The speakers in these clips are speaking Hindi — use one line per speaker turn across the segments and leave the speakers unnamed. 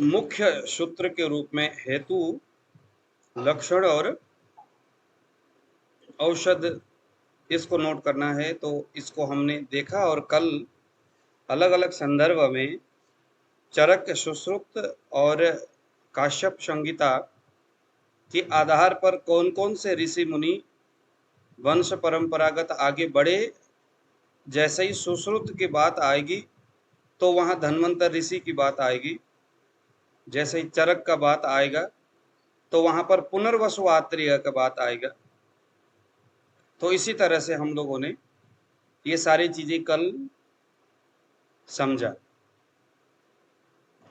मुख्य सूत्र के रूप में हेतु, लक्षण और औषध, इसको नोट करना है। तो इसको हमने देखा और कल अलग अलग संदर्भ में चरक सुश्रुत और काश्यप संहिता के आधार पर कौन कौन से ऋषि मुनि वंश परंपरागत आगे बढ़े। जैसे ही सुश्रुत की बात आएगी तो वहां धन्वंतर ऋषि की बात आएगी, जैसे ही चरक का बात आएगा तो वहां पर पुनर्वसु आत्रेय का बात आएगा। तो इसी तरह से हम लोगों ने ये सारी चीजें कल समझा।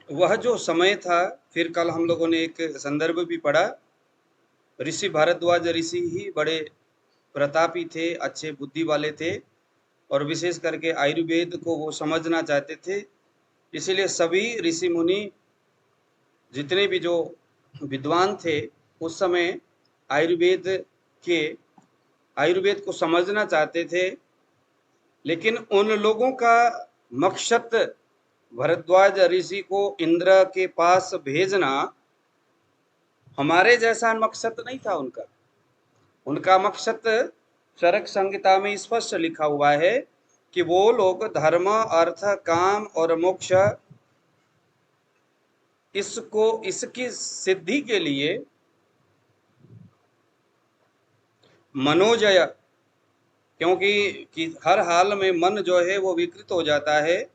वह जो समय था, फिर कल हम लोगों ने एक संदर्भ भी पढ़ा, ऋषि भारद्वाज ऋषि ही बड़े प्रतापी थे, अच्छे बुद्धि वाले थे और विशेष करके आयुर्वेद को वो समझना चाहते थे। इसीलिए सभी ऋषि मुनि जितने भी जो विद्वान थे उस समय आयुर्वेद को समझना चाहते थे, लेकिन उन लोगों का मकसद भरद्वाज ऋषि को इंद्र के पास भेजना हमारे जैसा मकसद नहीं था उनका। उनका मकसद चरक संहिता में स्पष्ट लिखा हुआ है कि वो लोग धर्म, अर्थ, काम और मोक्ष इसकी सिद्धि के लिए मनोजय, क्योंकि हर हाल में मन जो है वो विकृत हो जाता है,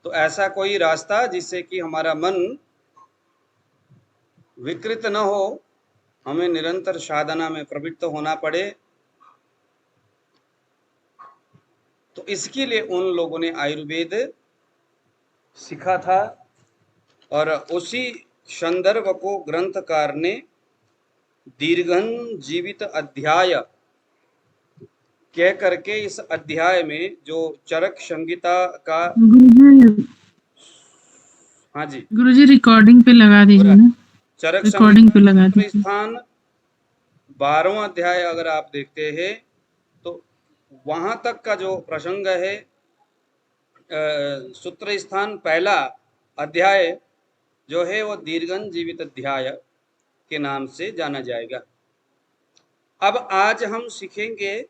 तो ऐसा कोई रास्ता जिससे कि हमारा मन विकृत न हो, हमें निरंतर साधना में प्रवृत्त होना पड़े। तो इसके लिए उन लोगों ने आयुर्वेद सीखा था और उसी संदर्भ को ग्रंथकार ने दीर्घन जीवित अध्याय कह करके इस अध्याय में जो चरक संहिता का, हाँ जी
गुरुजी रिकॉर्डिंग पे लगा दीजिए ना,
चरक
रिकॉर्डिंग पे लगा
संहिता
दीजिए।
स्थान 12वां अध्याय अगर आप देखते हैं तो वहां तक का जो प्रसंग है, सूत्र स्थान पहला अध्याय जो है वो दीर्घन जीवित अध्याय के नाम से जाना जाएगा। अब आज हम सीखेंगे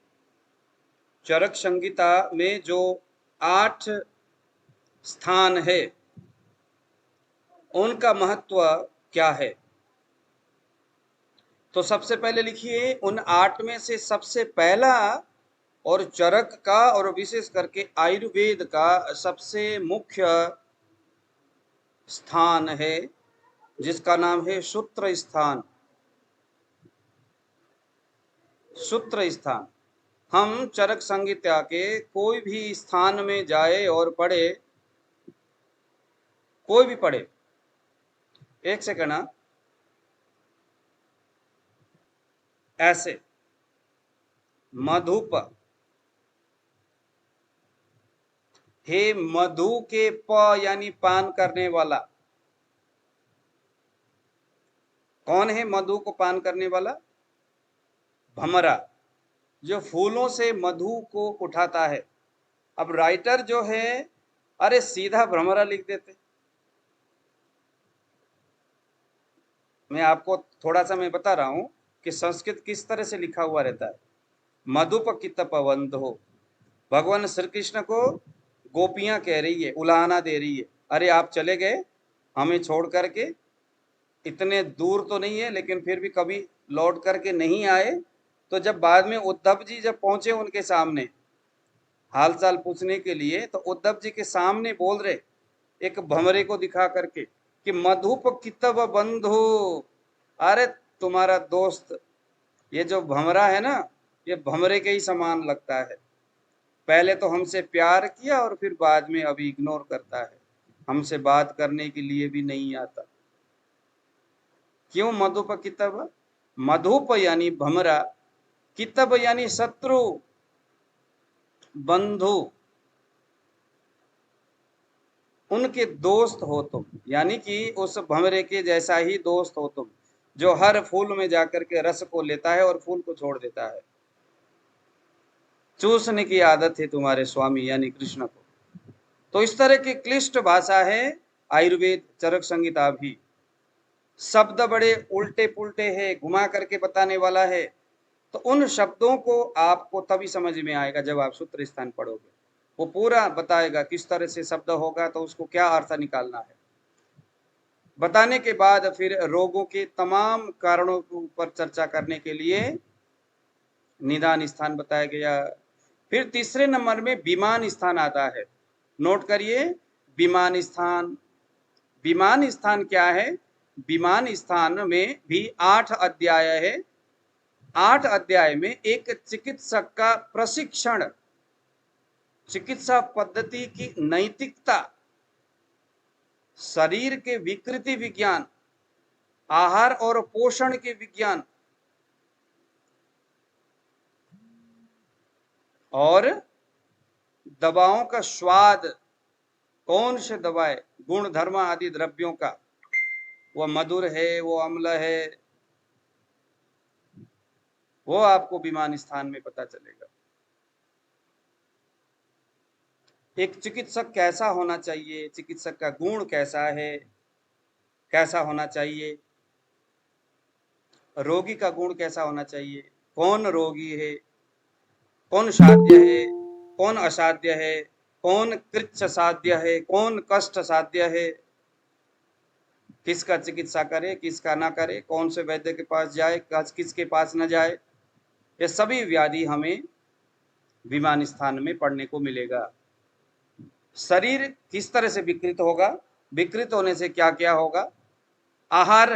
चरक संहिता में जो 8 स्थान है उनका महत्व क्या है। तो सबसे पहले लिखिए, उन 8 में से सबसे पहला और चरक का और विशेष करके आयुर्वेद का सबसे मुख्य स्थान है जिसका नाम है सूत्र स्थान। सूत्र स्थान, हम चरक संहिता के कोई भी स्थान में जाए और पढ़े, कोई भी पढ़े, एक सेकंड, ऐसे मधुप, हे मधु के प यानी पान करने वाला। कौन है मधु को पान करने वाला? भमरा, जो फूलों से मधु को उठाता है। अब राइटर जो है, अरे सीधा भ्रमरा लिख देते। मैं आपको थोड़ा सा मैं बता रहा हूं कि संस्कृत किस तरह से लिखा हुआ रहता है। मधुप कितप बंधो, भगवान श्री कृष्ण को गोपियां कह रही है, उलाहना दे रही है, अरे आप चले गए हमें छोड़ करके, इतने दूर तो नहीं है लेकिन फिर भी कभी लौट करके नहीं आए। तो जब बाद में उद्धव जी जब पहुंचे उनके सामने हालचाल पूछने के लिए, तो उद्धव जी के सामने बोल रहे एक भंवरे को दिखा करके कि मधुप कितब बंधु, अरे तुम्हारा दोस्त ये जो भंवरा है ना, ये भंवरे के ही समान लगता है। पहले तो हमसे प्यार किया और फिर बाद में अभी इग्नोर करता है, हमसे बात करने के लिए भी नहीं आता। क्यों मधुप कितब? मधुप यानी भमरा, कितब यानी शत्रु, बंधु, उनके दोस्त हो तुम, यानी कि उस भमरे के जैसा ही दोस्त हो तुम, जो हर फूल में जाकर के रस को लेता है और फूल को छोड़ देता है। चूसने की आदत है तुम्हारे स्वामी यानी कृष्ण को। तो इस तरह की क्लिष्ट भाषा है आयुर्वेद चरक संहिता भी। शब्द बड़े उल्टे पुल्टे हैं, घुमा करके बताने वाला है, तो उन शब्दों को आपको तभी समझ में आएगा जब आप सूत्र स्थान पढ़ोगे। वो पूरा बताएगा किस तरह से शब्द होगा तो उसको क्या अर्थ निकालना है। बताने के बाद फिर रोगों के तमाम कारणों के ऊपर चर्चा करने के लिए निदान स्थान बताया गया। फिर तीसरे नंबर में विमान स्थान आता है। नोट करिए, विमान स्थान। विमान स्थान क्या है? विमान स्थान में भी 8 अध्याय है। 8 अध्याय में एक चिकित्सक का प्रशिक्षण, चिकित्सा पद्धति की नैतिकता, शरीर के विकृति विज्ञान, आहार और पोषण के विज्ञान, और दवाओं का स्वाद, कौन से दवाएं, गुण धर्म आदि द्रव्यों का, वो मधुर है, वो अम्ल है, वो आपको विमान स्थान में पता चलेगा। एक चिकित्सक कैसा होना चाहिए, चिकित्सक का गुण कैसा है, कैसा होना चाहिए, रोगी का गुण कैसा होना चाहिए, कौन रोगी है, कौन साध्य है, कौन असाध्य है, कौन कृच्छ साध्य है, कौन कष्ट साध्य है, किसका चिकित्सा करे, किसका ना करे, कौन से वैद्य के पास जाए, किसके पास न जाए, ये सभी व्याधि हमें विमान स्थान में पढ़ने को मिलेगा। शरीर किस तरह से विकृत होगा, विकृत होने से क्या क्या होगा, आहार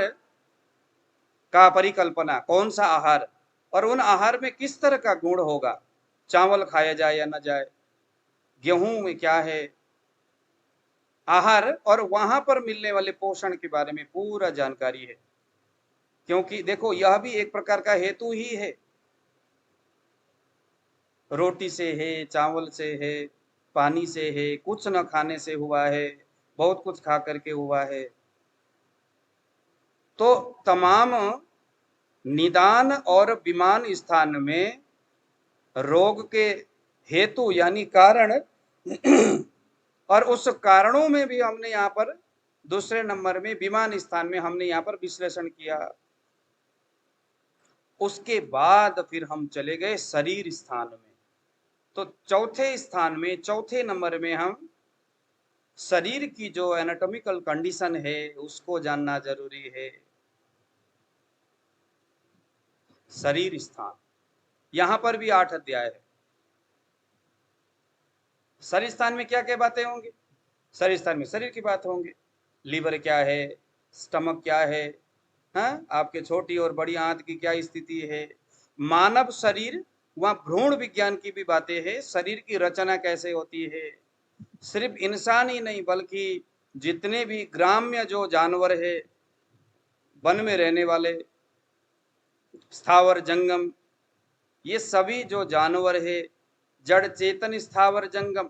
का परिकल्पना, कौन सा आहार, और उन आहार में किस तरह का गुण होगा, चावल खाया जाए या न जाए, गेहूं में क्या है आहार, और वहां पर मिलने वाले पोषण के बारे में पूरा जानकारी है। क्योंकि देखो, यह भी एक प्रकार का हेतु ही है। रोटी से है, चावल से है, पानी से है, कुछ न खाने से हुआ है, बहुत कुछ खा करके हुआ है। तो तमाम निदान और विमान स्थान में रोग के हेतु यानी कारण और उस कारणों में भी हमने यहाँ पर दूसरे नंबर में विमान स्थान में हमने यहाँ पर विश्लेषण किया। उसके बाद फिर हम चले गए शरीर स्थान में। तो चौथे स्थान में, चौथे नंबर में हम शरीर की जो एनाटॉमिकल कंडीशन है उसको जानना जरूरी है। शरीर स्थान, यहां पर भी 8 अध्याय है। शरीर स्थान में क्या क्या बातें होंगी? शरीर स्थान में शरीर की बात होंगी, लीवर क्या है, स्टमक क्या है, हाँ, आपके छोटी और बड़ी आंत की क्या स्थिति है, मानव शरीर, वहां भ्रूण विज्ञान की भी बातें हैं, शरीर की रचना कैसे होती है। सिर्फ इंसान ही नहीं बल्कि जितने भी ग्राम्य जो जानवर है, वन में रहने वाले, स्थावर जंगम, ये सभी जो जानवर है, जड़ चेतन स्थावर जंगम,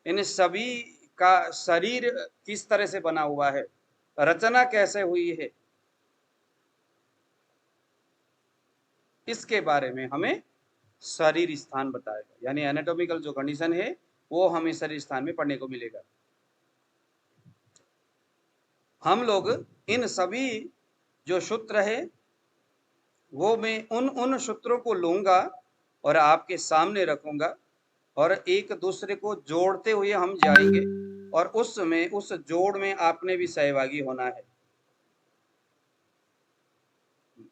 इन सभी का शरीर किस तरह से बना हुआ है, रचना कैसे हुई है, इसके बारे में हमें शरीर स्थान बताएगा। यानी एनाटॉमिकल जो कंडीशन है वो हमें शरीर स्थान में पढ़ने को मिलेगा। हम लोग इन सभी जो सूत्र है वो मैं उन सूत्रों को लूंगा और आपके सामने रखूंगा, और एक दूसरे को जोड़ते हुए हम जाएंगे, और उसमें उस जोड़ में आपने भी सहभागी होना है।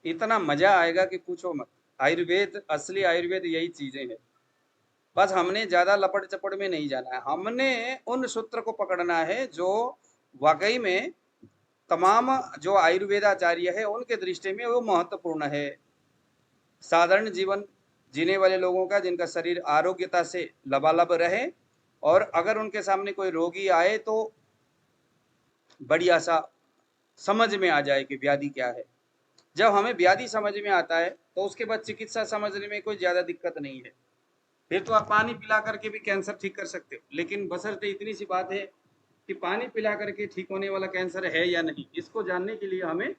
इतना मजा आएगा कि पूछो मत। आयुर्वेद, असली आयुर्वेद यही चीजें हैं। बस हमने ज्यादा लपड़ चपड़ में नहीं जाना है, हमने उन सूत्र को पकड़ना है जो वाकई में तमाम जो आयुर्वेदाचार्य है उनके दृष्टि में वो महत्वपूर्ण है। साधारण जीवन जीने वाले लोगों का, जिनका शरीर आरोग्यता से लबालब रहे, और अगर उनके सामने कोई रोगी आए तो बढ़िया सा समझ में आ जाए कि व्याधि क्या है। जब हमें व्याधि समझ में आता है तो उसके बाद चिकित्सा समझने में कोई ज्यादा दिक्कत नहीं है। फिर तो आप पानी पिला करके भी कैंसर ठीक कर सकते हो, लेकिन बशर्ते इतनी सी बात है कि पानी पिला करके ठीक होने वाला कैंसर है या नहीं, इसको जानने के लिए हमें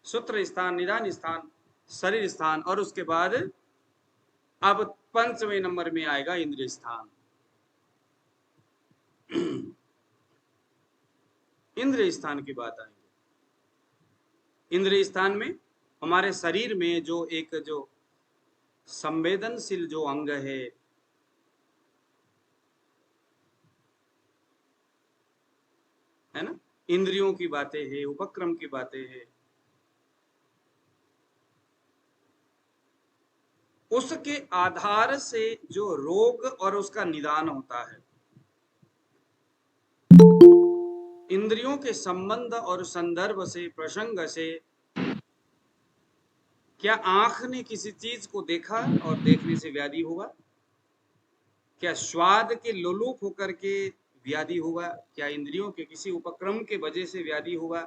सूत्र स्थान, निदान स्थान, शरीर स्थान, और उसके बाद अब 5वें नंबर में आएगा इंद्रिय स्थान। इंद्रिय स्थान की बात आएंगे। इंद्रिय स्थान में हमारे शरीर में जो एक जो संवेदनशील जो अंग है ना, इंद्रियों की बातें है, उपक्रम की बातें है, उसके आधार से जो रोग और उसका निदान होता है, इंद्रियों के संबंध और संदर्भ से, प्रसंग से, क्या आंख ने किसी चीज को देखा और देखने से व्याधि हुआ? क्या स्वाद के लोलुप होकर के व्याधि हुआ? क्या इंद्रियों के किसी उपक्रम के वजह से व्याधि हुआ?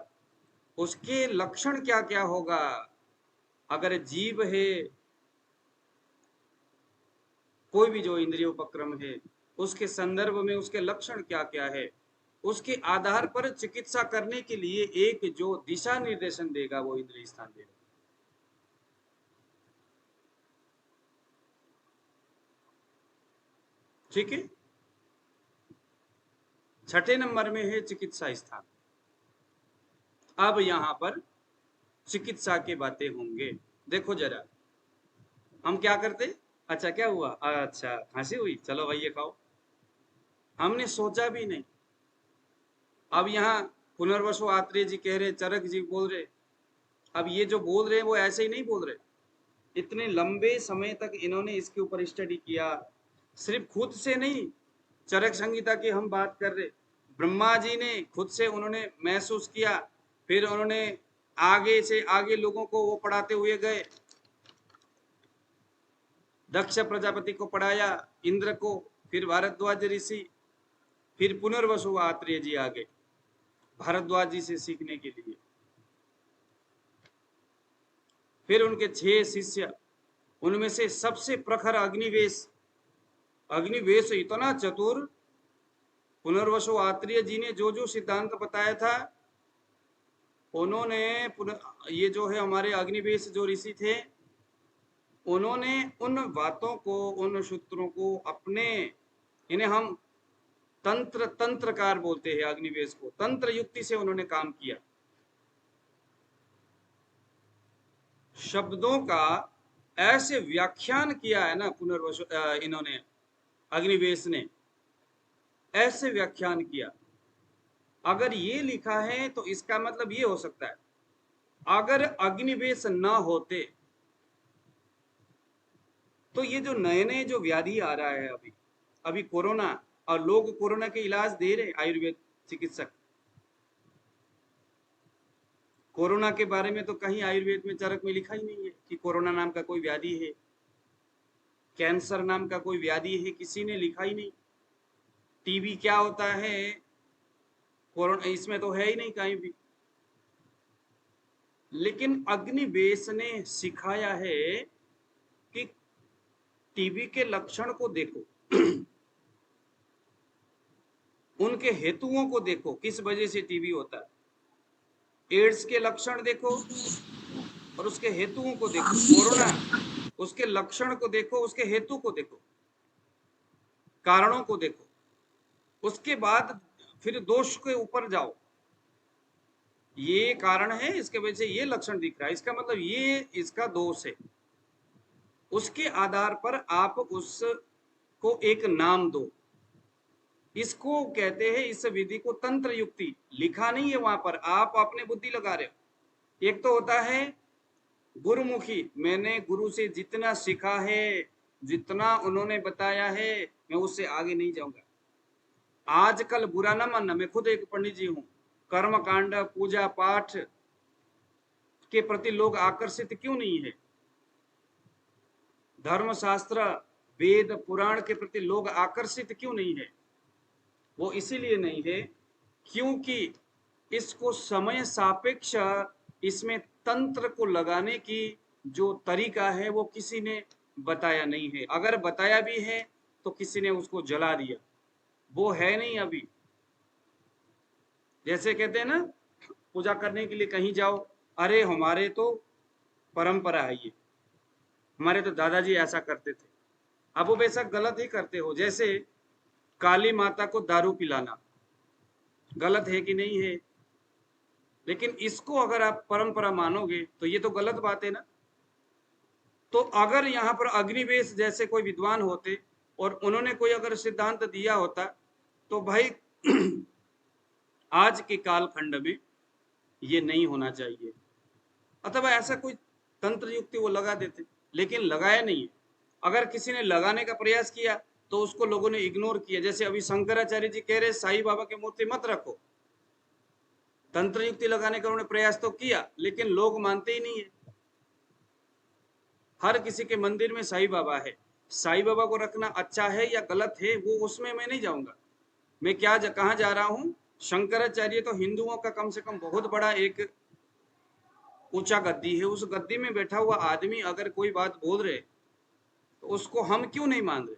उसके लक्षण क्या क्या होगा? अगर जीव है, कोई भी जो इंद्रिय उपक्रम है, उसके संदर्भ में उसके लक्षण क्या क्या है, उसके आधार पर चिकित्सा करने के लिए एक जो दिशा निर्देशन देगा वो इंद्रिय स्थान देगा। ठीक है। छठे नंबर में है चिकित्सा स्थान। अब यहां पर चिकित्सा की बातें होंगे। देखो जरा, हम क्या करते, अच्छा क्या हुआ, अच्छा खांसी हुई, चलो भाई ये खाओ, हमने सोचा भी नहीं। अब यहाँ पुनर्वसु आत्रेय जी कह रहे, चरक जी बोल रहे, अब ये जो बोल रहे हैं वो ऐसे ही नहीं बोल रहे, इतने लंबे समय तक इन्होंने इसके ऊपर स्टडी किया, सिर्फ खुद से नहीं, चरक संहिता की हम बात कर रहे, ब्रह्मा जी ने खुद से उन्होंने महसूस किया, फिर उन्होंने आगे से आगे लोगों को वो पढ़ाते हुए गए, दक्ष प्रजापति को पढ़ाया, इंद्र को, फिर भारद्वाज ऋषि, फिर पुनर्वसु आत्रेय जी आगे भारद्वाज जी से सीखने के लिए, फिर उनके 6 शिष्य, उनमें से सबसे प्रखर अग्निवेश, अग्निवेश इतना चतुर, पुनर्वसु आत्रेय जी ने जो जो सिद्धांत बताया था, उन्होंने ये जो है हमारे अग्निवेश जो ऋषि थे, उन्होंने उन बातों को, उन सूत्रों को अपने, इन्हें हम तंत्रकार बोलते हैं, अग्निवेश को तंत्र युक्ति से उन्होंने काम किया, शब्दों का ऐसे व्याख्यान किया है ना पुनर्वसु, इन्होंने अग्निवेश ने ऐसे व्याख्यान किया। अगर ये लिखा है तो इसका मतलब ये हो सकता है, अगर अग्निवेश न होते तो ये जो नए नए जो व्याधि आ रहा है अभी अभी कोरोना, और लोग कोरोना के इलाज दे रहे, आयुर्वेद चिकित्सक, कोरोना के बारे में तो कहीं आयुर्वेद में चरक में लिखा ही नहीं है कि कोरोना नाम का कोई व्याधि है, कैंसर नाम का कोई व्याधि है, किसी ने लिखा ही नहीं। टीबी क्या होता है, कोरोना इसमें तो है ही नहीं कहीं भी। लेकिन अग्निवेश ने सिखाया है कि टीबी के लक्षण को देखो, उनके हेतुओं को देखो, किस वजह से टीबी होता है, एड्स के लक्षण देखो और उसके हेतुओं को देखो, कोरोना उसके लक्षण को देखो, उसके हेतु को देखो, कारणों को देखो, उसके बाद फिर दोष के ऊपर जाओ, ये कारण है, इसके वजह से ये लक्षण दिख रहा है, इसका मतलब ये इसका दोष है, उसके आधार पर आप उसको एक नाम दो, इसको कहते हैं, इस विधि को तंत्र युक्ति, लिखा नहीं है वहां पर, आप अपने बुद्धि लगा रहे हो। एक तो होता है गुरुमुखी, मैंने गुरु से जितना सीखा है, जितना उन्होंने बताया है, मैं उससे आगे नहीं जाऊंगा। आजकल बुरा ना मानना, मैं खुद एक पंडित जी हूं, कर्म कांड, पूजा पाठ के प्रति लोग आकर्षित क्यों नहीं है, धर्मशास्त्र, वेद, पुराण के प्रति लोग आकर्षित क्यों नहीं है? वो इसीलिए नहीं है क्योंकि इसको समय सापेक्ष, इसमें तंत्र को लगाने की जो तरीका है वो किसी ने बताया नहीं है, अगर बताया भी है तो किसी ने उसको जला दिया, वो है नहीं अभी। जैसे कहते हैं ना, पूजा करने के लिए कहीं जाओ, अरे हमारे तो परंपरा है ये, हमारे तो दादाजी ऐसा करते थे, अब वो वैसा गलत ही करते हो। जैसे काली माता को दारू पिलाना गलत है कि नहीं है? लेकिन इसको अगर आप परंपरा मानोगे तो ये तो गलत बात है ना। तो अगर यहाँ पर अग्निवेश जैसे कोई विद्वान होते और उन्होंने कोई अगर सिद्धांत दिया होता तो भाई आज के कालखंड में ये नहीं होना चाहिए, अथवा ऐसा कोई तंत्र युक्ति वो लगा देते, लेकिन लगाया नहीं है। अगर किसी ने लगाने का प्रयास किया तो उसको लोगों ने इग्नोर किया। जैसे अभी शंकराचार्य जी कह रहे साईं बाबा की मूर्ति मत रखो, तंत्र युक्ति लगाने का उन्होंने प्रयास तो किया, लेकिन लोग मानते ही नहीं है। हर किसी के मंदिर में साईं बाबा है, साईं बाबा को रखना अच्छा है या गलत है वो उसमें मैं नहीं जाऊंगा। मैं कहाँ जा रहा हूं, शंकराचार्य तो हिंदुओं का कम से कम बहुत बड़ा एक ऊंचा गद्दी है। उस गद्दी में बैठा हुआ आदमी अगर कोई बात बोल रहे तो उसको हम क्यों नहीं मान रहे?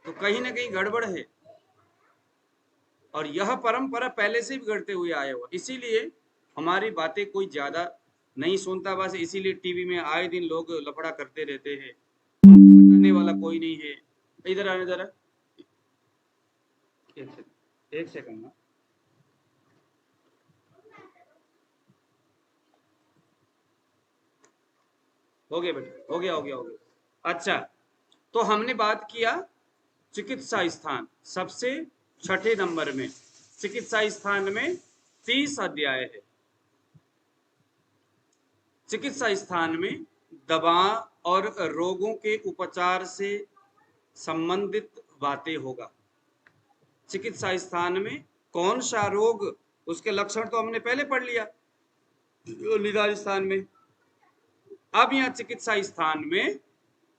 तो कहीं ना कहीं गड़बड़ है। और यह परंपरा पहले से भी गढ़ते हुए आया हुआ, इसीलिए हमारी बातें कोई ज्यादा नहीं सुनता। बस इसीलिए टीवी में आए दिन लोग लफड़ा करते रहते हैं, बताने वाला कोई नहीं है। इधर आने जरा, एक सेकंड ना। हो गया बेटा, हो गया। अच्छा, तो हमने बात किया चिकित्सा स्थान, सबसे छठे नंबर में चिकित्सा स्थान में 30 अध्याय है। चिकित्सा स्थान में दवा और रोगों के उपचार से संबंधित बातें होगा। चिकित्सा स्थान में कौन सा रोग, उसके लक्षण तो हमने पहले पढ़ लिया निदान स्थान में। अब यहाँ चिकित्सा स्थान में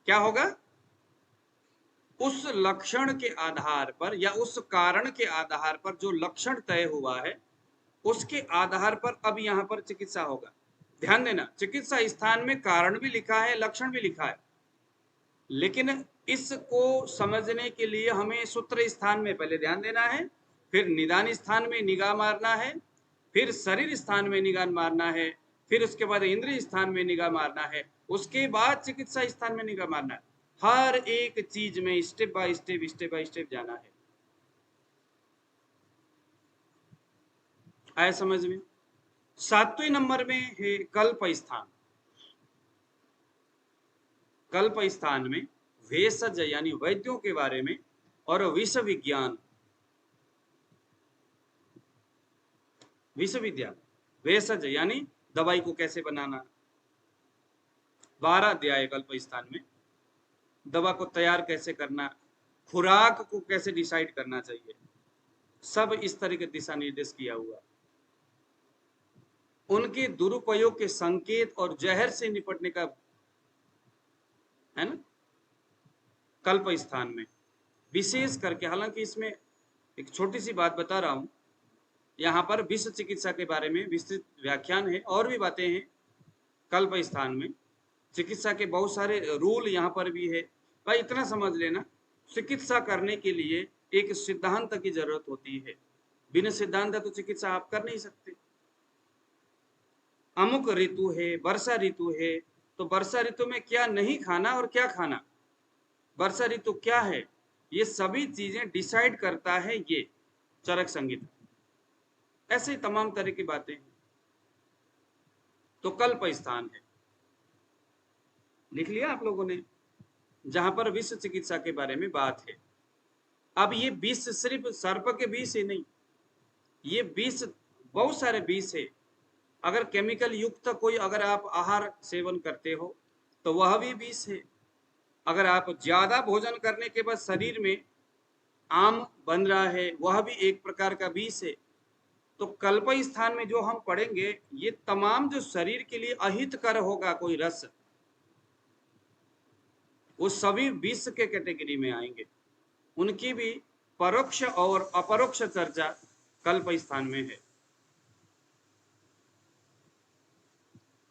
क्या होगा, उस लक्षण के आधार पर या उस कारण के आधार पर जो लक्षण तय हुआ है उसके आधार पर अब यहाँ पर चिकित्सा होगा। ध्यान देना, चिकित्सा स्थान में कारण भी लिखा है, लक्षण भी लिखा है, लेकिन इसको समझने के लिए हमें सूत्र स्थान में पहले ध्यान देना है, फिर निदान स्थान में निगाह मारना है, फिर शरीर स्थान में निगाह मारना है, फिर उसके बाद इंद्रिय स्थान में निगाह मारना है, उसके बाद चिकित्सा स्थान में निगाह मारना है। हर एक चीज में स्टेप बाय स्टेप जाना है। आया समझ में? 7वें नंबर में है कल्प स्थान। कल्प स्थान में भेषज यानी वैद्यों के बारे में और विश्व विज्ञान, विश्व विज्ञान, भेषज यानी दवाई को कैसे बनाना। 12 अध्याय कल्प स्थान में दवा को तैयार कैसे करना, खुराक को कैसे डिसाइड करना चाहिए, सब इस तरह के दिशा निर्देश किया हुआ। उनके दुरुपयोग के संकेत और जहर से निपटने का है ना कल्प स्थान में विशेष करके। हालांकि इसमें एक छोटी सी बात बता रहा हूं, यहाँ पर विश्व चिकित्सा के बारे में विस्तृत व्याख्यान है और भी बातें हैं कल्प स्थान में। चिकित्सा के बहुत सारे रूल यहाँ पर भी है। भाई इतना समझ लेना, चिकित्सा करने के लिए एक सिद्धांत की जरूरत होती है, बिना सिद्धांत तो चिकित्सा आप कर नहीं सकते। अमुक ऋतु है, वर्षा ऋतु है, तो वर्षा ऋतु में क्या नहीं खाना और क्या खाना, वर्षा ऋतु क्या है, ये सभी चीजें डिसाइड करता है ये चरक संहिता। ऐसे तमाम तरह की बातें हैं। तो कल्प स्थान है, लिख लिया आप लोगों ने, जहां पर विश्व चिकित्सा के बारे में बात है। अब ये विष सिर्फ सर्प के विष ही नहीं, ये विष बहुत सारे विष है। अगर केमिकल युक्त कोई अगर आप आहार सेवन करते हो तो वह भी विष है। अगर आप ज्यादा भोजन करने के बाद शरीर में आम बन रहा है, वह भी एक प्रकार का विष है। तो कल्प स्थान में जो हम पढ़ेंगे ये तमाम जो शरीर के लिए अहितकर होगा कोई रस, वो सभी विष के कैटेगरी में आएंगे। उनकी भी परोक्ष और अपरोक्ष चर्चा कल्प स्थान में है।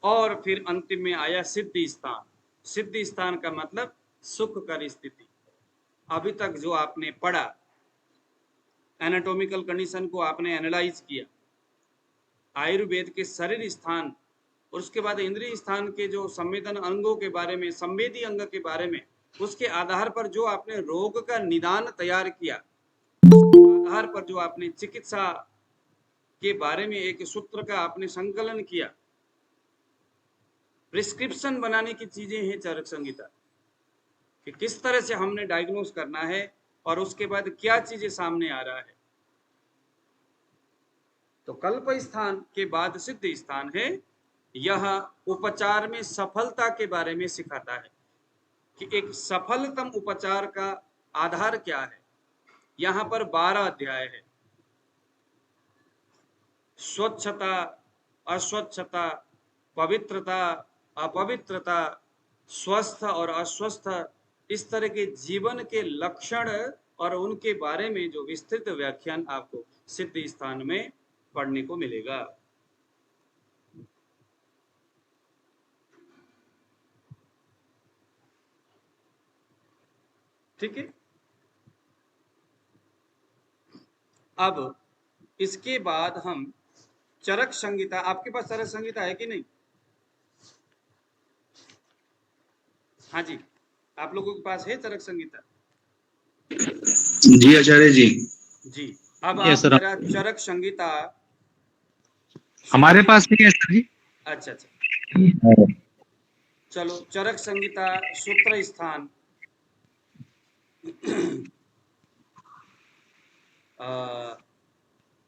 और फिर अंतिम में आया सिद्धि स्थान। सिद्धि स्थान का मतलब सुखकर स्थिति। अभी तक जो आपने पढ़ा, एनाटॉमिकल कंडीशन को आपने एनालाइज किया, आयुर्वेद के शरीर स्थान और उसके बाद इंद्रिय स्थान के जो संवेदन अंगों के बारे में, संवेदी अंग के बारे में, उसके आधार पर जो आपने रोग का निदान तैयार किया, उसके बाद आधार पर जो आपने चिकित्सा के बारे में एक सूत्र का आपने संकलन किया, प्रिस्क्रिप्शन बनाने की चीजें हैं चरक संहिता, कि किस तरह से हमने डायग्नोस करना है और उसके बाद क्या चीजें सामने आ रहा है। तो कल्प स्थान के बाद सिद्ध स्थान है, यह उपचार में सफलता के बारे में सिखाता है कि एक सफलतम उपचार का आधार क्या है। यहां पर 12 अध्याय है। स्वच्छता, अस्वच्छता, पवित्रता, अपवित्रता, स्वस्थ और अस्वस्थ, इस तरह के जीवन के लक्षण और उनके बारे में जो विस्तृत व्याख्यान आपको सिद्ध स्थान में पढ़ने को मिलेगा। ठीक है। अब इसके बाद हम चरक संहिता, आपके पास चरक संहिता है कि नहीं? हाँ जी, आप लोगों के पास है चरक संहिता?
जी आचार्य जी।
जी। अब
यस
आप
सर।
जरा चरक संहिता
हमारे
सुनिए।
पास नहीं है सर जी।
अच्छा अच्छा, चलो चरक संहिता सूत्र स्थान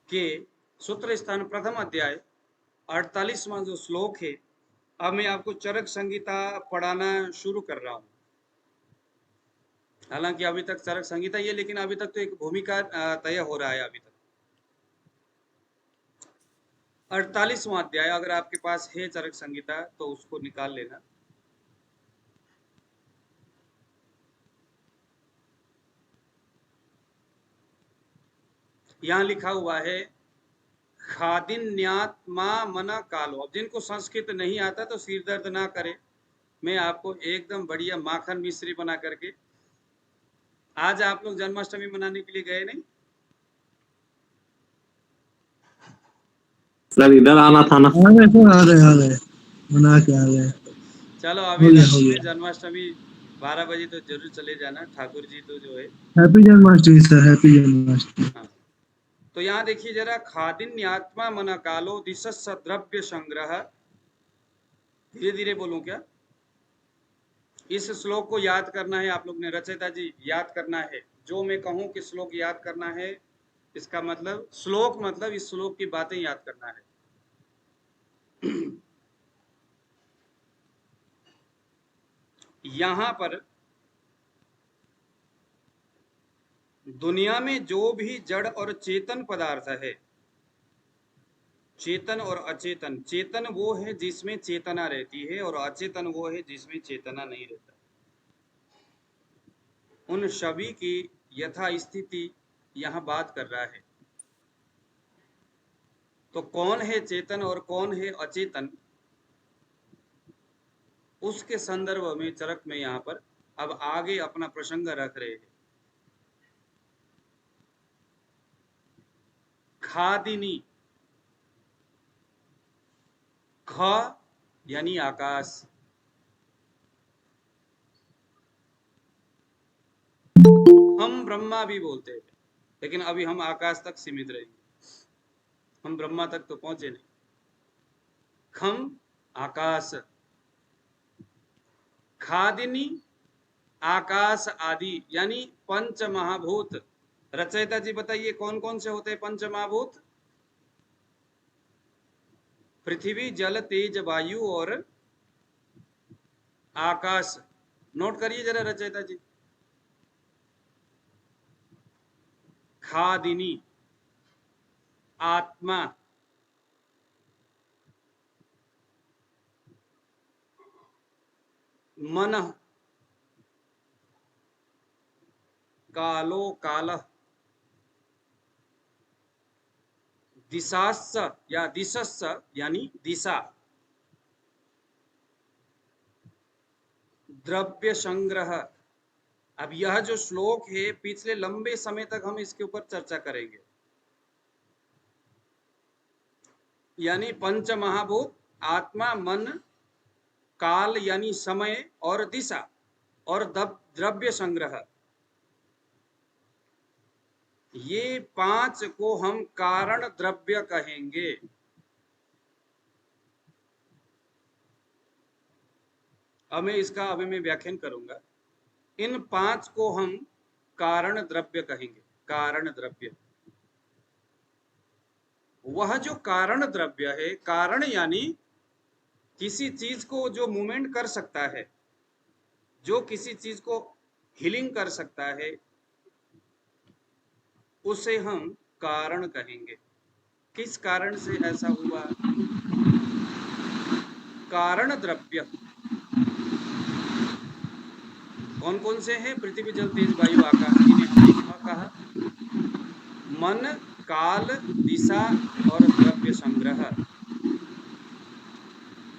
के सूत्र स्थान प्रथम अध्याय 48वां जो श्लोक है, अब मैं आपको चरक संहिता पढ़ाना शुरू कर रहा हूं। हालांकि अभी तक चरक संहिता ये, लेकिन अभी तक तो एक भूमिका तय हो रहा है अभी तक। 48वां अध्याय, अगर आपके पास है चरक संहिता तो उसको निकाल लेना। यहां लिखा हुआ है खादिन्यात्मा मन कालो। अब जिनको संस्कृत नहीं आता तो सिर दर्द ना करे, मैं आपको एकदम बढ़िया माखन मिश्री बना करके। आज आप लोग जन्माष्टमी मनाने के लिए गए नहीं?
सर इधर आना था ना।
आ गए बना के आ गए।
चलो
हो
अभी
गया हो
नजदीक में
गया।
जन्माष्टमी, 12 बजे तो जरूर चले जाना। ठाकुर जी तो जो है,
happy Janmashtami sir, happy Janmashtami.
हाँ। तो यहाँ देखिए जरा, खादिन्यात्मा मन कालो दिशस्स द्रव्य संग्रह। धीरे धीरे बोलूं क्या? इस श्लोक को याद करना है आप लोग ने, रचयिता जी याद करना है। जो मैं कहूं कि श्लोक याद करना है, इसका मतलब श्लोक मतलब इस श्लोक की बातें याद करना है। यहां पर दुनिया में जो भी जड़ और चेतन पदार्थ है, चेतन और अचेतन, चेतन वो है जिसमें चेतना रहती है और अचेतन वो है जिसमें चेतना नहीं रहता, उन सभी की यथा स्थिति यहां बात कर रहा है। तो कौन है चेतन और कौन है अचेतन, उसके संदर्भ में चरक में यहां पर अब आगे अपना प्रसंग रख रहे हैं। खादिनी, ख यानी आकाश, हम ब्रह्मा भी बोलते हैं, लेकिन अभी हम आकाश तक सीमित रहेंगे, हम ब्रह्मा तक तो पहुंचे नहीं। खम आकाश, खादिनी आकाश आदि, यानी पंच महाभूत। रचयिता जी बताइए कौन कौन से होते हैं पंच महाभूत? पृथ्वी, जल, तेज, वायु और आकाश। नोट करिए जरा रचयिता जी। खादिनी आत्मा, मन, कालो काल, दिशास्स या दिशस्स यानी दिशा, द्रव्य संग्रह। अब यह जो श्लोक है, पिछले लंबे समय तक हम इसके ऊपर चर्चा करेंगे। यानी पंच महाभूत, आत्मा, मन, काल यानी समय और दिशा और द्रव्य संग्रह। ये 5 को हम कारण द्रव्य कहेंगे। अभी मैं व्याख्यान करूंगा। इन 5 को हम कारण द्रव्य कहेंगे। कारण द्रव्य, वह जो कारण द्रव्य है, कारण यानी किसी चीज को जो मूवमेंट कर सकता है, जो किसी चीज को हीलिंग कर सकता है, उसे हम कारण कहेंगे। किस कारण से ऐसा हुआ? कारण द्रव्य कौन कौन से हैं? पृथ्वी, जल, तेज, वायु, आकाश। इन्हें हमने कहा मन, काल, दिशा और द्रव्य संग्रह।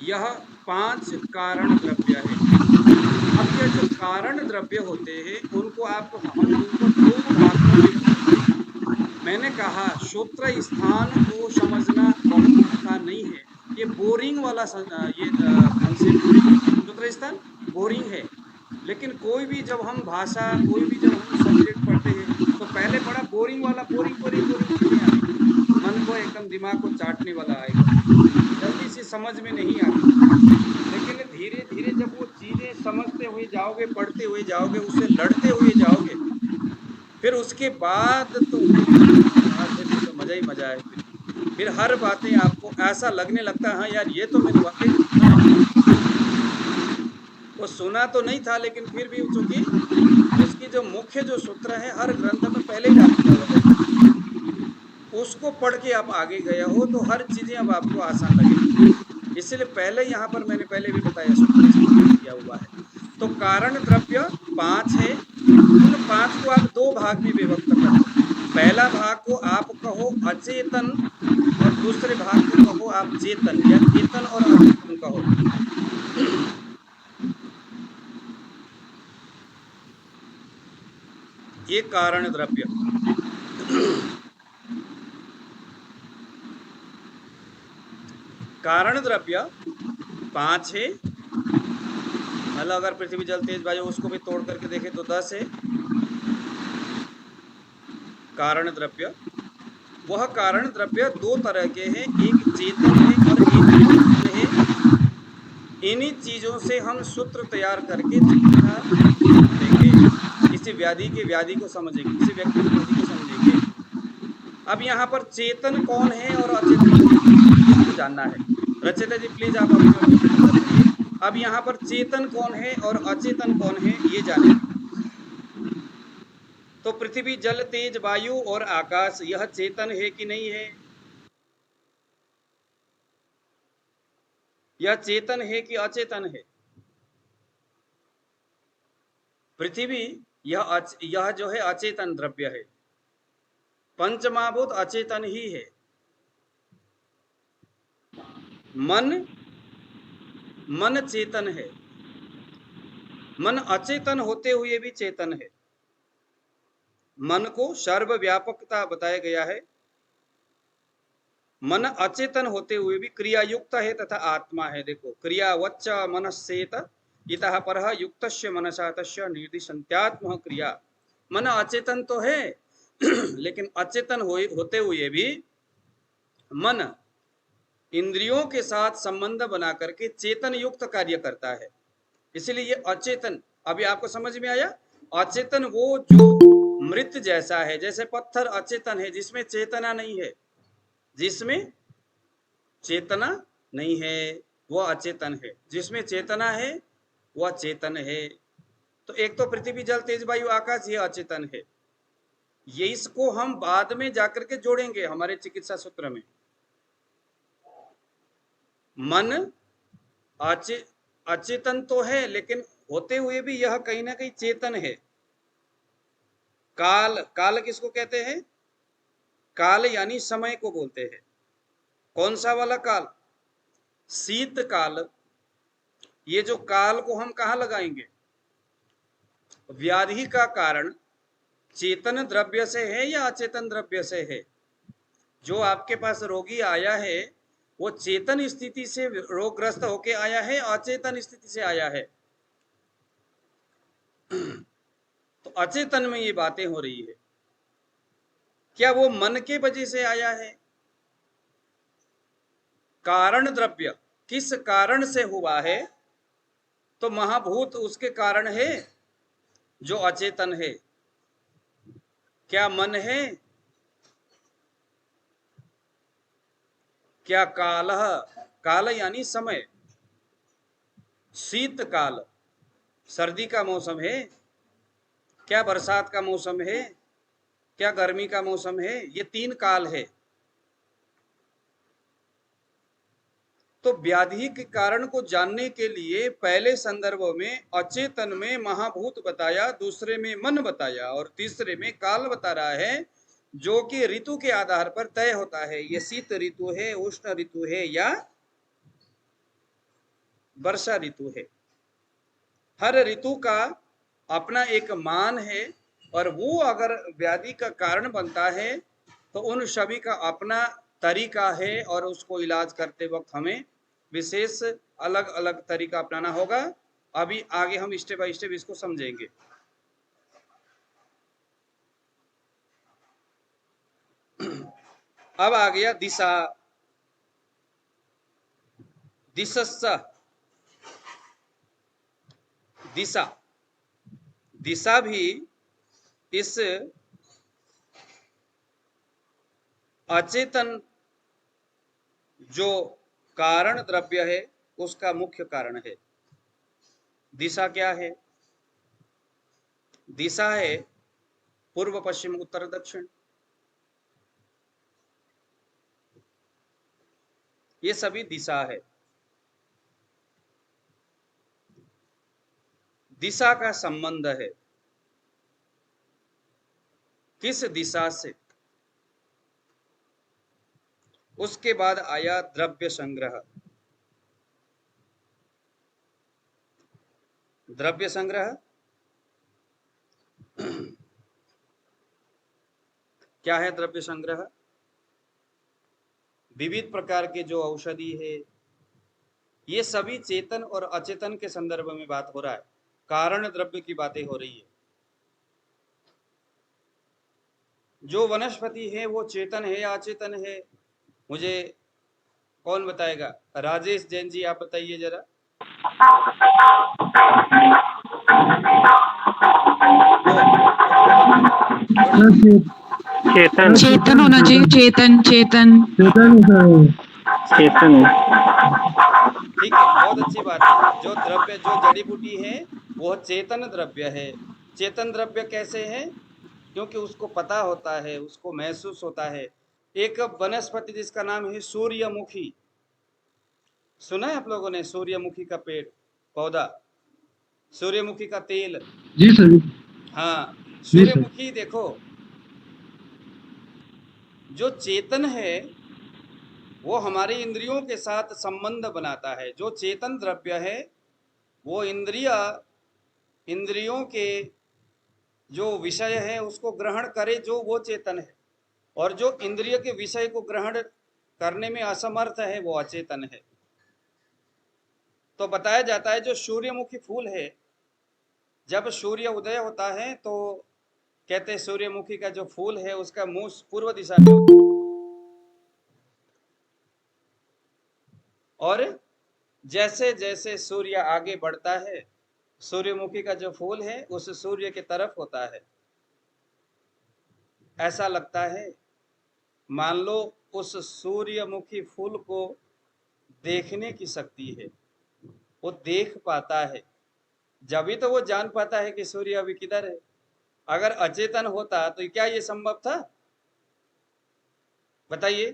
यह 5 कारण द्रव्य है। अब ये जो कारण द्रव्य होते हैं, उनको हम उनको 2 भागों में विभक्त करेंगे। मैंने कहा सूत्र स्थान को समझना बहुत आसान नहीं है। ये बोरिंग वाला ये कॉन्सेप्ट है। सूत्र स्थान बोरिंग है, लेकिन कोई भी जब हम सब्जेक्ट पढ़ते हैं तो पहले बड़ा बोरिंग वाला बोरिंग चीजें आएगी, मन को एकदम दिमाग को चाटने वाला आएगा, जल्दी से समझ में नहीं आती। लेकिन धीरे धीरे जब वो चीजें समझते हुए जाओगे, पढ़ते हुए जाओगे, उससे लड़ते हुए जाओगे, फिर उसके बाद तो मजा ही मजा है। फिर हर बातें आपको ऐसा लगने लगता है, हाँ यार ये तो मैंने वाकई में सुना है। वो सुना तो नहीं था, लेकिन फिर भी चूंकि उसकी जो मुख्य जो सूत्र है हर ग्रंथ में पहले ही डाल दिया हुआ है, उसको पढ़ के आप आगे गए हो तो हर चीजें अब आपको आसान लगेगी। इसलिए पहले यहाँ पर मैंने पहले भी बताया सूत्र किया हुआ है। तो कारण द्रव्य 5 है। उन 5 को आप 2 भाग में विभक्त करो। पहला भाग को आप कहो अचेतन और दूसरे भाग को कहो आप चेतन, या चेतन और अचेतन कहो। ये कारण द्रव्य। कारण द्रव्य 5 है। मतलब अगर पृथ्वी, जल, तेज, वायु उसको भी तोड़ करके देखें तो 10 है कारण द्रव्य। वह कारण द्रव्य 2 तरह के हैं, एक चेतन है और एक अचेतन है। इन्हीं चीजों से हम सूत्र तैयार करके चिकित्सा देंगे, किसी व्याधि को समझेंगे, किसी व्यक्ति की व्याधि को समझेंगे। अब यहाँ पर चेतन कौन है और अचेतन इसको जानना है। रचिता जी प्लीज आप अपनी। अब यहाँ पर चेतन कौन है और अचेतन कौन है ये जाने। तो पृथ्वी, जल, तेज, वायु और आकाश, यह चेतन है कि नहीं है? यह चेतन है कि अचेतन है? पृथ्वी यह जो है अचेतन द्रव्य है। पंचमहाभूत अचेतन ही है। मन चेतन है। मन अचेतन होते हुए भी चेतन है। मन को सर्वव्यापकता बताया गया है। मन अचेतन होते हुए भी क्रियायुक्त है तथा आत्मा है। देखो, क्रियावच्च मनस्सेत इतः परः युक्तस्य मनसा तस्य निर्दिशन्त्यात्म क्रिया। मन अचेतन तो है लेकिन अचेतन होते हुए भी मन इंद्रियों के साथ संबंध बना करके चेतन युक्त कार्य करता है। इसलिए ये अचेतन, अभी आपको समझ में आया? अचेतन वो जो मृत जैसा है, जैसे पत्थर अचेतन है जिसमें चेतना नहीं है, जिसमें चेतना नहीं है वह अचेतन है, जिसमें चेतना है वह चेतन है। तो एक तो पृथ्वी, जल, तेज, वायु, आकाश ये अचेतन है। ये इसको हम बाद में जाकर के जोड़ेंगे हमारे चिकित्सा सूत्र में। मन अचेतन तो है, लेकिन होते हुए भी यह कहीं ना कहीं चेतन है। काल किसको कहते हैं? काल यानी समय को बोलते हैं। कौन सा वाला काल? शीत काल। ये जो काल को हम कहाँ लगाएंगे? व्याधि का कारण चेतन द्रव्य से है या अचेतन द्रव्य से है? जो आपके पास रोगी आया है वो चेतन स्थिति से रोगग्रस्त होके आया है, अचेतन स्थिति से आया है? तो अचेतन में ये बातें हो रही है। क्या वो मन के वजह से आया है? कारण द्रव्य किस कारण से हुआ है? तो महाभूत उसके कारण है जो अचेतन है। क्या मन है? क्या काल? काल यानी समय। शीत काल सर्दी का मौसम है? क्या बरसात का मौसम है? क्या गर्मी का मौसम है? ये 3 काल है। तो व्याधि के कारण को जानने के लिए पहले संदर्भ में अचेतन में महाभूत बताया, दूसरे में मन बताया और तीसरे में काल बता रहा है, जो कि ऋतु के आधार पर तय होता है। ये शीत ऋतु है, उष्ण ऋतु है या वर्षा ऋतु है। हर ऋतु का अपना एक मान है और वो अगर व्याधि का कारण बनता है तो उन सभी का अपना तरीका है और उसको इलाज करते वक्त हमें विशेष अलग अलग तरीका अपनाना होगा। अभी आगे हम स्टेप बाय स्टेप इसको समझेंगे। अब आ गया दिशा। दिशस्स दिशा। दिशा भी इस अचेतन जो कारण द्रव्य है उसका मुख्य कारण है। दिशा क्या है? दिशा है पूर्व पश्चिम उत्तर दक्षिण। ये सभी दिशा है। दिशा का संबंध है किस दिशा से? उसके बाद आया द्रव्य संग्रह। द्रव्य संग्रह क्या है? द्रव्य संग्रह विविध प्रकार के जो औषधि है, ये सभी चेतन और अचेतन के संदर्भ में बात हो रहा है। कारण द्रव्य की बातें हो रही है। जो वनस्पति है वो चेतन है या अचेतन है? मुझे कौन बताएगा? राजेश जैन जी, आप बताइए जरा।
चेतन
चेतन होना चाहिए। चेतन चेतन
चेतन होता है वो।
चेतन
ठीक है, बहुत अच्छी बात है। जो द्रव्य जो जड़ी बूटी है वो चेतन द्रव्य है। चेतन द्रव्य कैसे है? क्योंकि उसको पता होता है, उसको महसूस होता है। एक वनस्पति जिसका नाम है सूर्यमुखी, सुना है आप लोगों ने? सूर्यमुखी का पेड़ पौधा, सूर्यमुखी का तेल।
जी सर।
हाँ,
जी सर।
सूर्यमुखी देखो, जो चेतन है वो हमारे इंद्रियों के साथ संबंध बनाता है। जो चेतन द्रव्य है वो इंद्रियों के जो विषय है उसको ग्रहण करे, जो वो चेतन है। और जो इंद्रिय के विषय को ग्रहण करने में असमर्थ है वो अचेतन है। तो बताया जाता है जो सूर्यमुखी फूल है, जब सूर्य उदय होता है तो कहते हैं सूर्यमुखी का जो फूल है उसका मुंह पूर्व दिशा में होता है, और जैसे जैसे सूर्य आगे बढ़ता है सूर्यमुखी का जो फूल है उस सूर्य की तरफ होता है। ऐसा लगता है मान लो उस सूर्यमुखी फूल को देखने की शक्ति है, वो देख पाता है, जब भी तो वो जान पाता है कि सूर्य अभी किधर है। अगर अचेतन होता तो क्या ये संभव था? बताइए,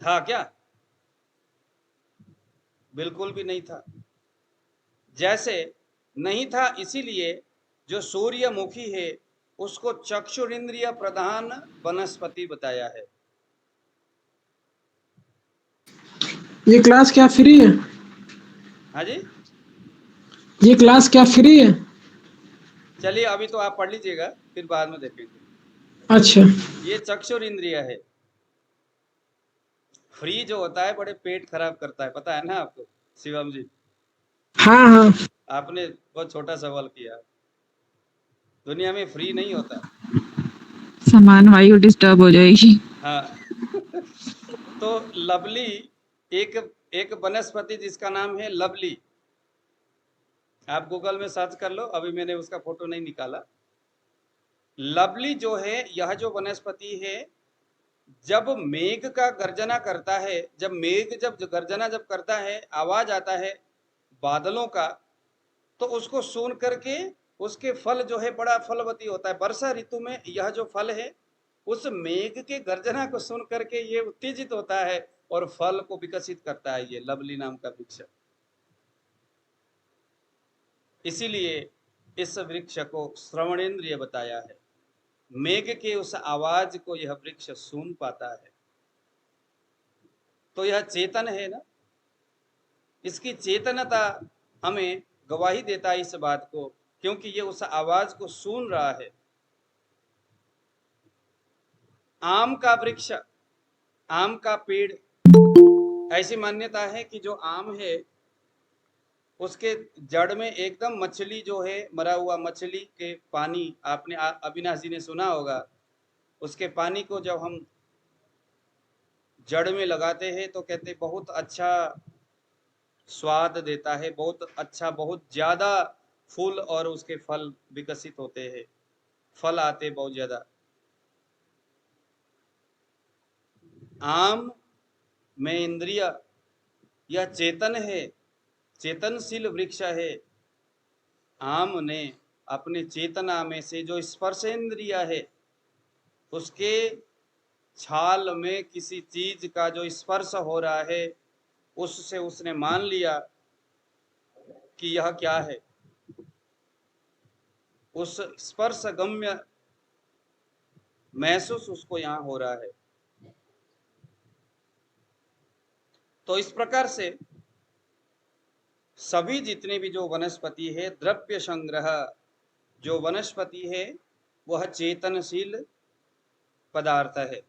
था क्या? बिल्कुल भी नहीं था। जैसे नहीं था, इसीलिए जो सूर्यमुखी है उसको चक्षुरिंद्रिय प्रधान वनस्पति बताया है।
ये क्लास क्या फ्री है?
हाँ जी,
ये क्लास क्या फ्री है?
चलिए अभी तो आप पढ़ लीजिएगा, फिर बाद में देखेंगे।
अच्छा।
ये चक्षुर इंद्रिय है। फ्री जो होता है बड़े पेट खराब करता है, पता है ना आपको शिवम जी?
हाँ हाँ।
आपने बहुत छोटा सवाल किया। दुनिया में फ्री नहीं होता।
समान वायु डिस्टर्ब हो जाएगी।
हाँ तो लवली एक एक वनस्पति जिसका नाम है लवली, आप गूगल में सर्च कर लो, अभी मैंने उसका फोटो नहीं निकाला। लवली जो है, यह जो वनस्पति है, जब मेघ का गर्जना करता है, जब मेघ जब गर्जना जब करता है, आवाज आता है बादलों का, तो उसको सुन करके उसके फल जो है बड़ा फलवती होता है। वर्षा ऋतु में यह जो फल है उस मेघ के गर्जना को सुन करके ये उत्तेजित होता है और फल को विकसित करता है, ये लवली नाम का वृक्ष। इसीलिए इस वृक्ष को श्रवणेंद्रिय बताया है। मेघ के उस आवाज को यह वृक्ष सुन पाता है, तो यह चेतन है ना। इसकी चेतनता हमें गवाही देता है इस बात को, क्योंकि ये उस आवाज को सुन रहा है। आम का वृक्ष, आम का पेड़, ऐसी मान्यता है कि जो आम है उसके जड़ में एकदम मछली जो है, मरा हुआ मछली के पानी, आपने अविनाश जी ने सुना होगा, उसके पानी को जब हम जड़ में लगाते हैं तो कहते बहुत अच्छा स्वाद देता है, बहुत अच्छा, बहुत ज्यादा फूल और उसके फल विकसित होते हैं, फल आते बहुत ज्यादा। आम में इंद्रिय, यह चेतन है, चेतनशील वृक्ष है। आम ने अपने चेतना में से जो स्पर्शेंद्रिय है, उसके छाल में किसी चीज का जो स्पर्श हो रहा है, उससे उसने मान लिया कि यह क्या है, उस स्पर्श गम्य महसूस उसको यहाँ हो रहा है। तो इस प्रकार से सभी जितने भी जो वनस्पति है, द्रव्य संग्रह जो वनस्पति है, वह चेतनशील पदार्थ है।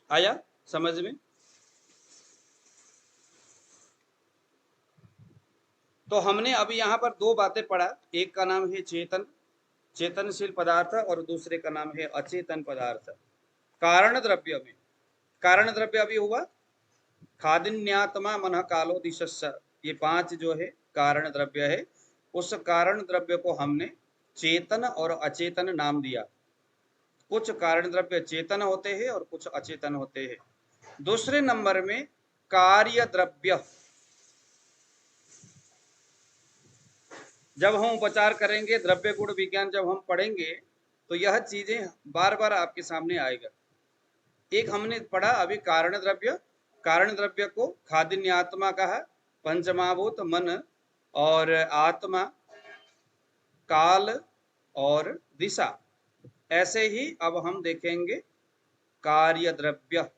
आया समझ में? तो हमने अभी यहाँ पर दो बातें पढ़ा, एक का नाम है चेतन, चेतनशील पदार्थ, और दूसरे का नाम है अचेतन पदार्थ। कारण द्रव्य में, कारण द्रव्य अभी हुआ खादिन्यात्मा मन कालो दिशस्य, ये 5 जो है कारण द्रव्य है। उस कारण द्रव्य को हमने चेतन और अचेतन नाम दिया। कुछ कारण द्रव्य चेतन होते हैं और कुछ अचेतन होते हैं। दूसरे नंबर में कार्य द्रव्य, जब हम उपचार करेंगे, द्रव्य गुण विज्ञान जब हम पढ़ेंगे, तो यह चीजें बार बार आपके सामने आएगा। एक हमने पढ़ा अभी कारण द्रव्य, कारण द्रव्य को खादिन्य आत्मा कहा, पंचमाभूत मन और आत्मा, काल और दिशा। ऐसे ही अब हम देखेंगे कार्य द्रव्य,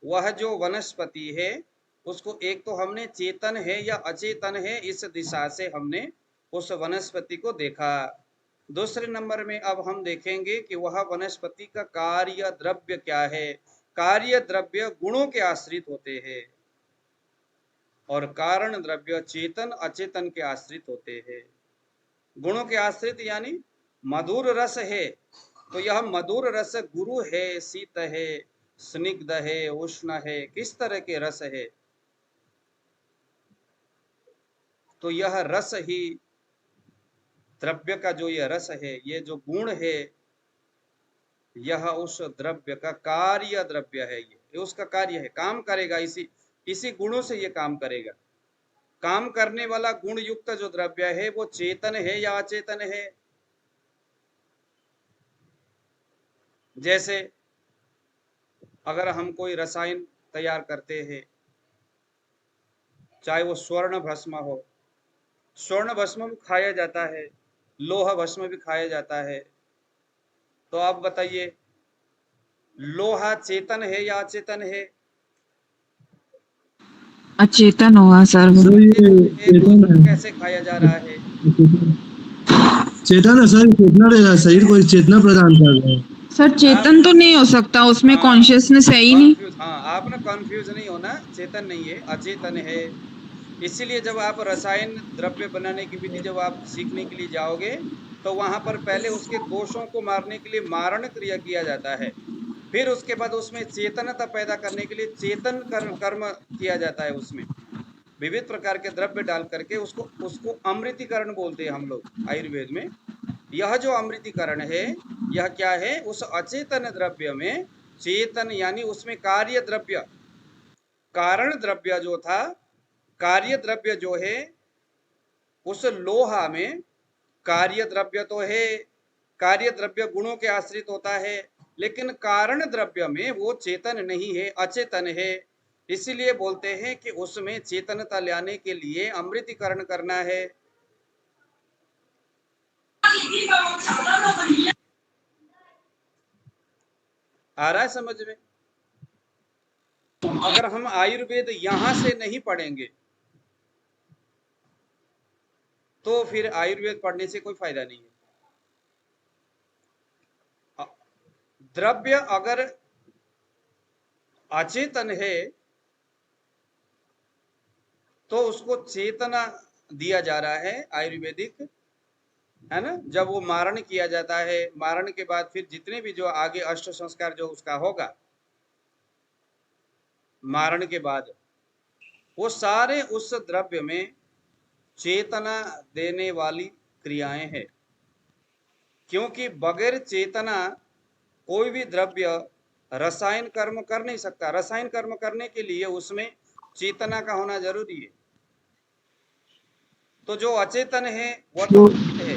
वह जो वनस्पति है उसको एक तो हमने चेतन है या अचेतन है, इस दिशा से हमने उस वनस्पति को देखा। दूसरे नंबर में अब हम देखेंगे कि वह वनस्पति का कार्य द्रव्य क्या है। कार्य द्रव्य गुणों के आश्रित होते हैं और कारण द्रव्य चेतन अचेतन के आश्रित होते हैं। गुणों के आश्रित यानी मधुर रस है, तो यह मधुर रस गुरु है, शीत है, स्निग्ध है, उष्ण है, किस तरह के रस है, तो यह रस ही द्रव्य का जो यह रस है, ये जो गुण है, यह उस द्रव्य का कार्य द्रव्य है। ये उसका कार्य है, काम करेगा, इसी गुणों से ये काम करेगा। काम करने वाला गुण युक्त जो द्रव्य है वो चेतन है या अचेतन है। जैसे अगर हम कोई रसायन तैयार करते हैं, चाहे वो स्वर्ण भस्म हो, स्वर्ण भस्म भी खाया जाता है, लोहा भस्म भी खाया जाता है, तो आप बताइए लोहा चेतन है या अचेतन है?
अचेतन होगा सर वो।
सर ये चेतन है,
कैसे खाया जा रहा है?
चेतन है सर, चेतना, शरीर को चेतना प्रदान कर रहा है।
सर चेतन तो नहीं हो सकता, उसमें कॉन्शियसनेस है ही नहीं।
हाँ, आप ना कंफ्यूज नहीं होना, चेतन नहीं है, अचेतन है। इसीलिए जब आप रसायन द्रव्य बनाने की विधि जब आप सीखने के लिए जाओगे तो वहां पर पहले उसके दोषों को मारने के लिए मारण क्रिया किया जाता है, फिर उसके बाद उसमें चेतनता पैदा करने के लिए चेतन कर्म किया जाता है। उसमें विविध प्रकार के द्रव्य डाल करके उसको उसको अमृतीकरण बोलते हैं हम लोग आयुर्वेद में। यह जो अमृतीकरण है यह क्या है, उस अचेतन द्रव्य में चेतन यानी उसमें कार्य द्रव्य, कारण द्रव्य जो था, कार्य द्रव्य जो है उस लोहा में कार्य द्रव्य तो है, कार्य द्रव्य गुणों के आश्रित होता है, लेकिन कारण द्रव्य में वो चेतन नहीं है, अचेतन है। इसीलिए बोलते हैं कि उसमें चेतनता लाने के लिए अमृतीकरण करना है। आ रहा है समझ में? अगर हम आयुर्वेद यहां से नहीं पढ़ेंगे तो फिर आयुर्वेद पढ़ने से कोई फायदा नहीं है। द्रव्य अगर अचेतन है तो उसको चेतना दिया जा रहा है आयुर्वेदिक, है ना। जब वो मारण किया जाता है, मारण के बाद फिर जितने भी जो आगे अष्ट संस्कार जो उसका होगा मारण के बाद, वो सारे उस द्रव्य में चेतना देने वाली क्रियाएं हैं। क्योंकि बगैर चेतना कोई भी द्रव्य रसायन कर्म कर नहीं सकता। रसायन कर्म करने के लिए उसमें चेतना का होना जरूरी है। तो जो अचेतन है वह तो है,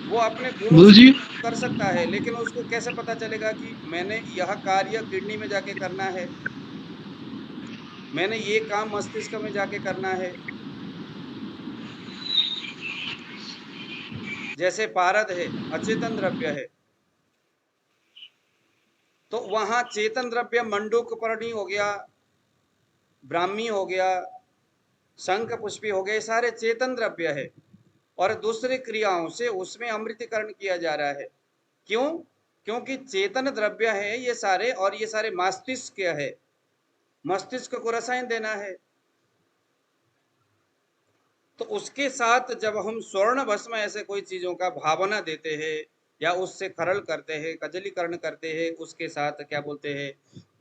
वो अपने गुणों
गुरु जी
से कर सकता है, लेकिन उसको कैसे पता चलेगा कि मैंने यह कार्य किडनी में जाके करना है, मैंने ये काम मस्तिष्क में जाके करना है। जैसे पारद है, अचेतन द्रव्य है, तो वहां चेतन द्रव्य मंडूक पर्णी हो गया, ब्राह्मी हो गया, शंख पुष्पी हो गए, सारे चेतन द्रव्य है। और दूसरी क्रियाओं से उसमें अमृतीकरण किया जा रहा है। क्यों? क्योंकि चेतन द्रव्य है ये सारे, और ये सारे मस्तिष्क है, मस्तिष्क को रसायन देना है। तो उसके साथ जब हम स्वर्ण भस्म ऐसे कोई चीजों का भावना देते हैं या उससे खरल करते हैं, कजलीकरण करते हैं, उसके साथ क्या बोलते हैं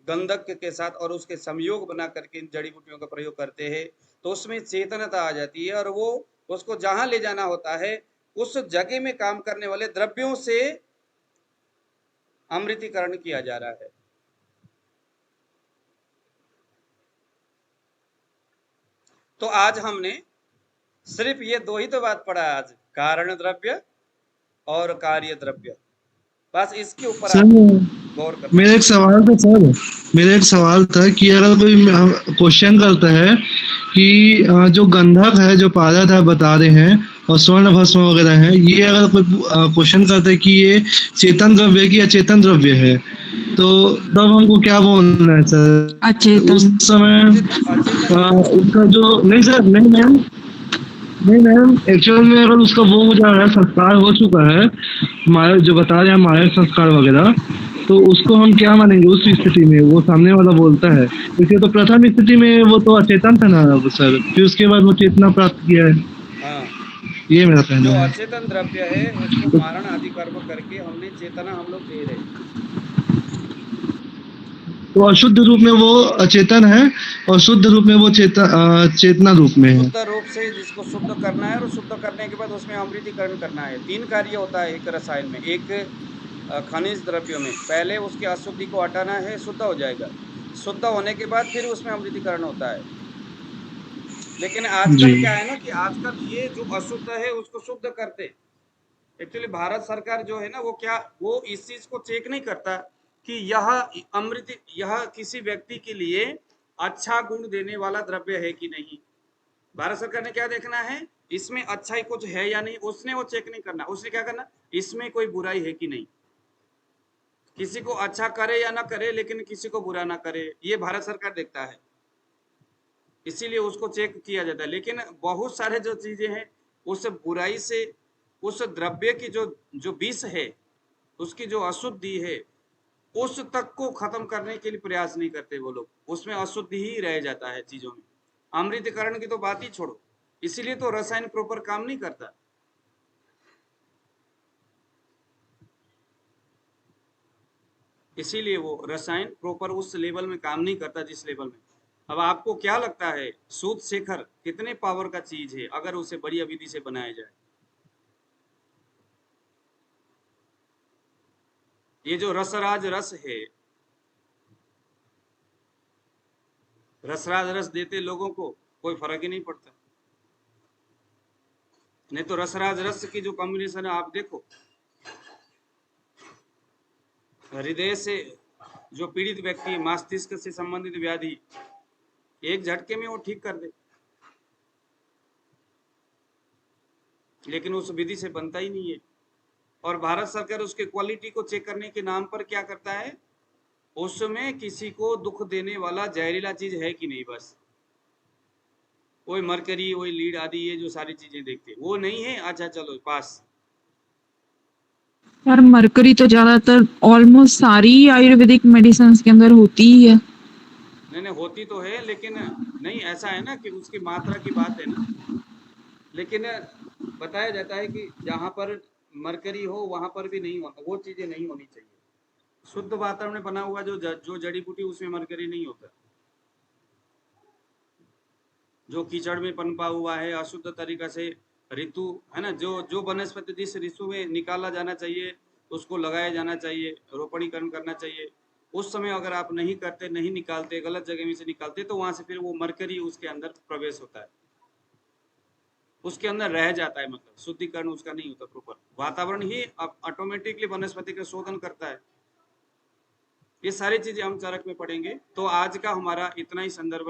गंधक के साथ, और उसके संयोग बना करके इन जड़ी बूटियों का प्रयोग करते हैं, तो उसमें चेतनता आ जाती है और वो उसको जहां ले जाना होता है उस जगह में काम करने वाले द्रव्यों से अमृतीकरण किया जा रहा है। तो आज हमने सिर्फ ये दो ही तो बात पढ़ा आज, कारण द्रव्य और कार्य द्रव्य, बस इसके ऊपर
सर,
आप गौर करना।
मेरा एक सवाल था सर, मेरा एक सवाल था कि अगर कोई क्वेश्चन करता है कि जो गंधक है, जो पारद है बता रहे हैं, और स्वर्ण भस्म वगैरह है, ये अगर कोई क्वेश्चन करता है कि ये चेतन द्रव्य की अचेतन द्रव्य है, तो तब हमको क्या बोलना है सर
अचेतन।
उस समय? उसका जो नहीं सर, नहीं मैम, नहीं मैम, एक्चुअल में अगर उसका वो हो जा रहा है, संस्कार हो चुका है, हमारे जो बता रहे हैं हमारे संस्कार वगैरह, तो उसको हम क्या मानेंगे उस स्थिति में? वो सामने वाला बोलता है, इसलिए तो प्रथम स्थिति में वो तो अचेतन था ना सर, फिर उसके बाद वो चेतना प्राप्त किया है।
हाँ,
ये मेरा
जो
कहना है।
अचेतन द्रव्य है उसको मारण आदि कर्म करके हमने चेतना हम लोग दे रहे हैं।
तो अशुद्ध रूप में वो अचेतन है और शुद्ध रूप में वो चेतना रूप में है।
शुद्ध रूप से जिसको शुद्ध करना है, और शुद्ध करने के बाद उसमें अमृतीकरण करना है। तीन कार्य होता है एक रसायन में, एक खनिज द्रव्यों में। पहले उसकी अशुद्धि को हटाना है, शुद्ध हो जाएगा, शुद्ध होने के बाद फिर उसमें अमृतीकरण होता है। लेकिन आजकल क्या है ना कि आजकल ये जो अशुद्ध है उसको शुद्ध करते। एक्चुअली भारत सरकार जो है ना वो क्या, वो इस चीज को चेक नहीं करता कि यह अमृत, यह किसी व्यक्ति के लिए अच्छा गुण देने वाला द्रव्य है कि नहीं। भारत सरकार ने क्या देखना है, इसमें अच्छाई कुछ है या नहीं, उसने वो चेक नहीं करना। उसने क्या करना, इसमें कोई बुराई है कि नहीं, किसी को अच्छा करे या ना करे लेकिन किसी को बुरा ना करे, ये भारत सरकार देखता है, इसीलिए उसको चेक किया जाता है। लेकिन बहुत सारे जो चीजें हैं उस बुराई से, उस द्रव्य की जो विष है, उसकी जो अशुद्धि है, उस तक को खत्म करने के लिए प्रयास नहीं करते वो लोग, उसमें अशुद्धि ही रह जाता है चीजों में। अमृतकरण की तो बात ही छोड़ो, इसीलिए तो रसायन प्रॉपर काम नहीं करता। इसीलिए वो रसायन प्रॉपर उस लेवल में काम नहीं करता जिस लेवल में। अब आपको क्या लगता है सूद शेखर कितने पावर का चीज है अगर उसे बढ़िया विधि से बनाया जाए? ये जो रसराज रस है, रसराज रस देते लोगों को कोई फर्क ही नहीं पड़ता। नहीं तो रसराज रस की जो कॉम्बिनेशन है आप देखो, हृदय से जो पीड़ित व्यक्ति, मस्तिष्क से संबंधित व्याधि, एक झटके में वो ठीक कर दे, लेकिन उस विधि से बनता ही नहीं है। और भारत सरकार उसके क्वालिटी को चेक करने के नाम पर क्या करता है, उसमें किसी को दुख देने वाला जहरीला चीज है कि नहीं, बस वही मरकरी, वही लीड आदि, ये जो सारी चीजें देखते हैं वो नहीं है, अच्छा चलो पास।
यार मरकरी तो ज्यादातर ऑलमोस्ट सारी आयुर्वेदिक मेडिसिन के अंदर होती ही है।
नहीं होती तो है, लेकिन नहीं ऐसा है ना कि उसकी मात्रा की बात है ना, लेकिन बताया जाता है कि जहाँ पर मरकरी हो वहां पर भी नहीं होता, वो चीजें नहीं होनी चाहिए। शुद्ध वातावरण में बना हुआ जो जड़ी बूटी उसमें मरकरी नहीं होता। जो कीचड़ में पनपा हुआ है अशुद्ध तरीका से, ऋतु है ना, जो वनस्पति जिस ऋतु में निकाला जाना चाहिए उसको लगाया जाना चाहिए, रोपणीकरण करना चाहिए, उस समय अगर आप नहीं करते, नहीं निकालते, गलत जगह में से निकालते, तो वहां से फिर वो मरकरी उसके अंदर प्रवेश होता है, उसके अंदर रह जाता है, मतलब शुद्धिकरण उसका नहीं होता प्रॉपर। वातावरण ही ऑटोमेटिकली वनस्पति का शोधन करता है। ये सारी चीजें हम चरक में पढ़ेंगे। तो आज का हमारा इतना ही संदर्भ है।